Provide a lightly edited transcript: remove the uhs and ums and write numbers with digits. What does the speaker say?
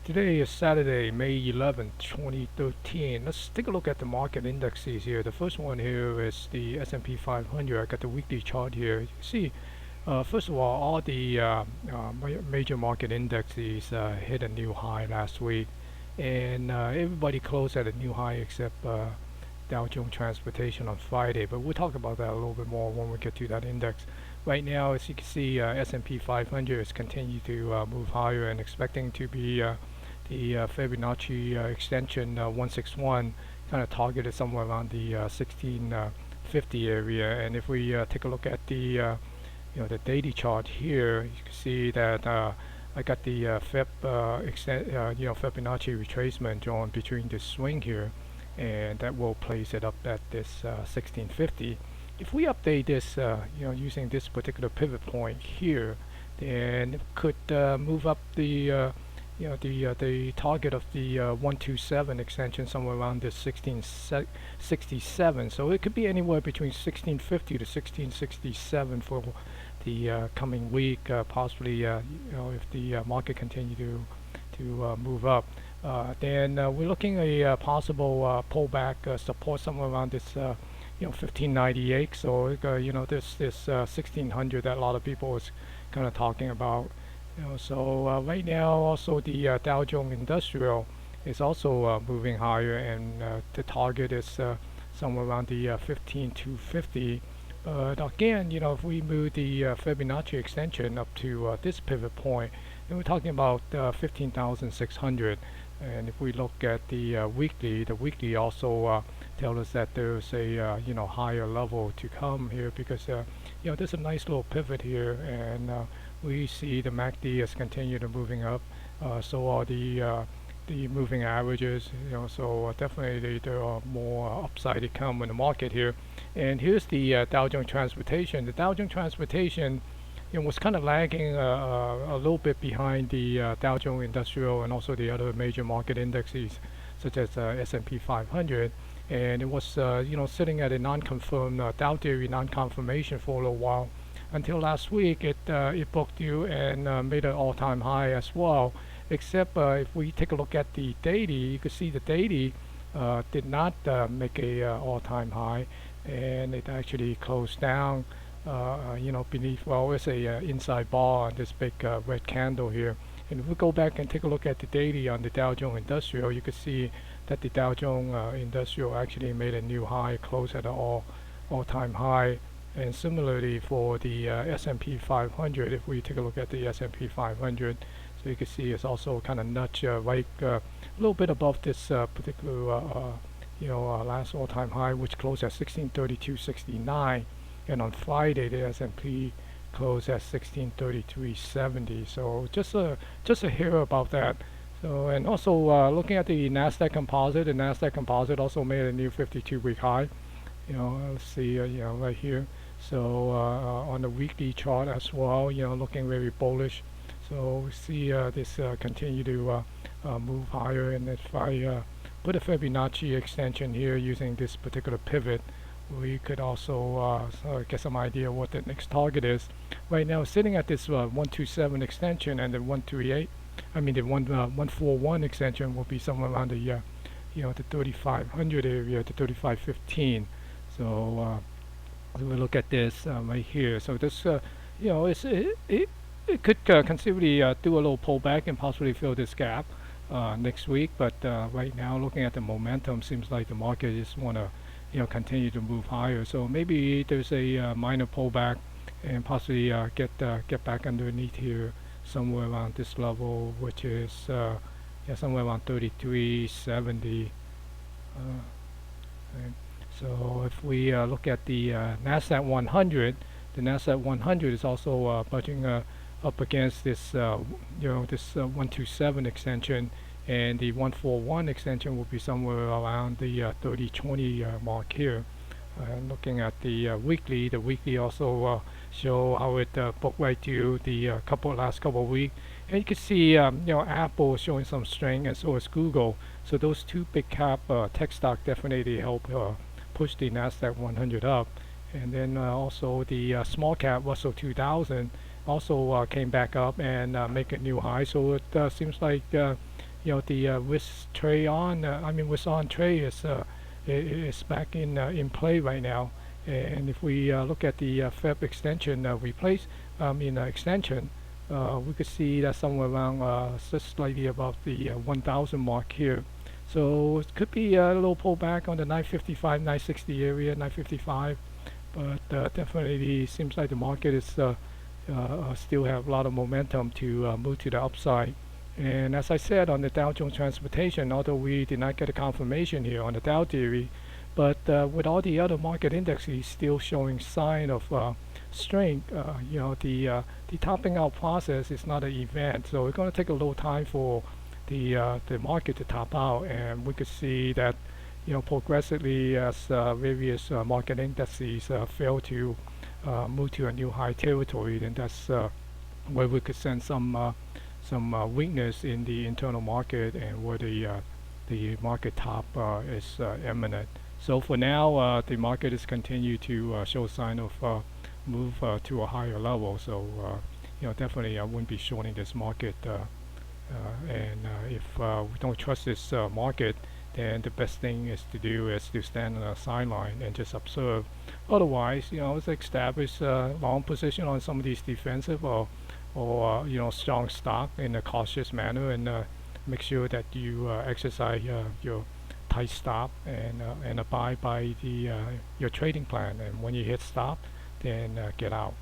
Today is Saturday, May 11th, 2013. Let's take a look at the market indexes here. The first one here is the S&P 500. I got the weekly chart here. You can see, first of all the major market indexes hit a new high last week, and everybody closed at a new high except Dow Jones Transportation on Friday. But we'll talk about that a little bit more when we get to that index. Right now, as you can see, S&P 500 is continuing to move higher and expecting to be the Fibonacci extension 161 kind of targeted somewhere around the 1650 area. And if we take a look at the the daily chart here, you can see that I got the Fibonacci retracement drawn between the swing here, and that will place it up at this 1650. If we update this, using this particular pivot point here, then it could move up the the target of the 127 extension somewhere around this 1667. So it could be anywhere between 1650 to 1667 for the coming week, possibly if the market continue to move up. Then we're looking at a possible pullback support somewhere around this 1598. So this 1600 that a lot of people is kind of talking about. So right now also the Dow Jones Industrial is also moving higher, and the target is somewhere around the 15250. But again, if we move the Fibonacci extension up to this pivot point, then we're talking about 15,600. And if we look at the weekly also tells us that there's a higher level to come here, because there's a nice little pivot here, and we see the MACD is continued to moving up. So are the moving averages. So definitely there are more upside to come in the market here. And here's the Dow Jones Transportation. The Dow Jones Transportation was kind of lagging a little bit behind the Dow Jones Industrial and also the other major market indexes such as S&P 500, and it was sitting at a non-confirmed Dow theory non-confirmation for a little while until last week. It booked you and made an all-time high as well. Except if we take a look at the daily, you can see the daily did not make a all-time high, and it actually closed down beneath, well, it's a inside bar on this big red candle here. And if we go back and take a look at the daily on the Dow Jones Industrial, you can see that the Dow Jones Industrial actually made a new high, closed at an all-time high. And similarly for the S&P 500, if we take a look at the S&P 500, so you can see it's also kind of nudged right a little bit above this particular last all-time high, which closed at 1632.69. And on Friday the S&P closed at 1633.70. So just a hair about that. So, and also looking at the Nasdaq Composite, the Nasdaq Composite also made a new 52-week high. Let's see, right here. So on the weekly chart as well, looking very bullish. So we see this continue to move higher. And if I put a Fibonacci extension here using this particular pivot, we could also get some idea what the next target is. Right now, sitting at this 127 extension, and the 138, I mean the 141 extension will be somewhere around the the 3500 area to 3515. So we look at this right here. So this it could conceivably do a little pullback and possibly fill this gap next week. But right now, looking at the momentum, seems like the market just want to continue to move higher. So maybe there's a minor pullback and possibly get back underneath here somewhere around this level, which is somewhere around 3370. So if we look at the Nasdaq 100, the Nasdaq 100 is also budging up against this this 127 extension, and the 141 extension will be somewhere around the 3020 mark here. Looking at the weekly also show how it booked right to the last couple of weeks, and you can see Apple showing some strength, and so is Google. So those two big cap tech stock definitely help push the Nasdaq 100 up. And then also the small cap Russell 2000 also came back up and make a new high. So it seems like the risk trade on, risk on trade is back in play right now. And if we look at the Feb extension extension, we could see that somewhere around just slightly above the 1,000 mark here. So it could be a little pullback on the 955, 960 area, 955, but definitely seems like the market is still have a lot of momentum to move to the upside. And as I said on the Dow Jones Transportation, although we did not get a confirmation here on the Dow theory, but with all the other market indexes still showing sign of strength, the topping out process is not an event. So it's going to take a little time for the market to top out, and we could see that progressively as various market indices fail to move to a new high territory, then that's where we could sense some weakness in the internal market and where the market top is imminent. So for now, the market is continue to show sign of move to a higher level. So definitely I wouldn't be shorting this market. And if we don't trust this market, then the best thing is to do is to stand on the sideline and just observe. Otherwise, let's establish a long position on some of these defensive or strong stock in a cautious manner, and make sure that you exercise your tight stop and abide by your trading plan. And when you hit stop, then get out.